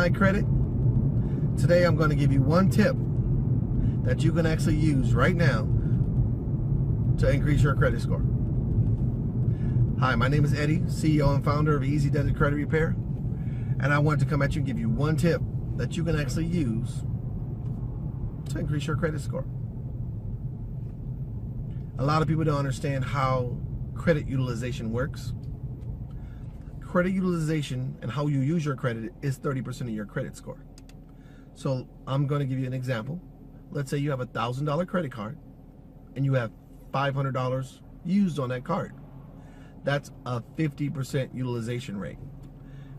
my credit? Today I'm going to give you one tip that you can actually use right now to increase your credit score. Hi, my name is Eddie, CEO and founder of Easy Desert Credit Repair, and I wanted to come at you and give you one tip that you can actually use to increase your credit score. A lot of people don't understand how credit utilization works. Credit utilization and how you use your credit is 30% of your credit score. So I'm going to give you an example. Let's say you have a $1,000 credit card and you have $500 used on that card. That's a 50% utilization rate.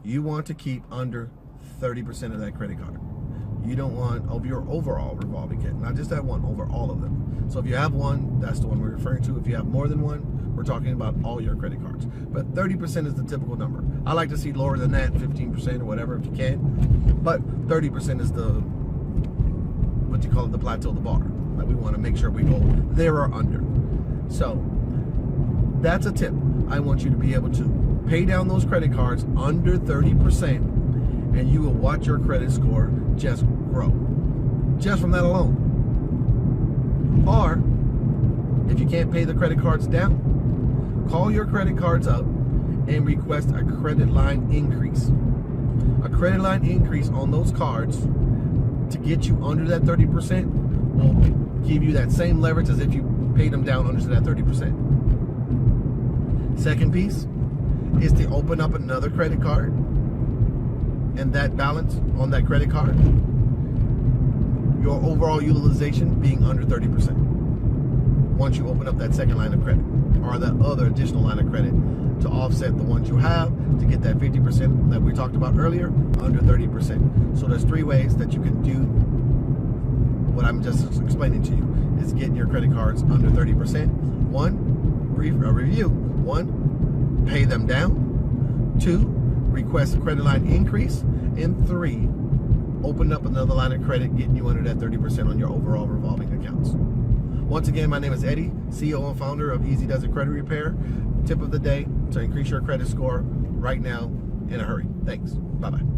You want to keep under 30% of that credit card. You don't want of your overall revolving credit, not just that one, over all of them. So if you have one, that's the one we're referring to. If you have more than one, we're talking about all your credit cards. But 30% is the typical number. I like to see lower than that, 15% or whatever if you can. But 30% is the, what you call it, the plateau, the bar. That we want to make sure we go there or under. So that's a tip. I want you to be able to pay down those credit cards under 30%, and you will watch your credit score just grow. Just from that alone. Or, if you can't pay the credit cards down, call your credit cards up and request a credit line increase. A credit line increase on those cards to get you under that 30% will give you that same leverage as if you paid them down under that 30%. Second piece is to open up another credit card, and that balance on that credit card, your overall utilization being under 30% once you open up that second line of credit or that other additional line of credit to offset the ones you have to get that 50% that we talked about earlier under 30%. So there's three ways that you can do what I'm just explaining to you, is getting your credit cards under 30%. One, review. One, pay them down. Two, request a credit line increase. And three, open up another line of credit, getting you under that 30% on your overall revolving accounts. Once again, my name is Eddie, CEO and founder of Easy Desert Credit Repair. Tip of the day to increase your credit score right now in a hurry. Thanks. Bye-bye.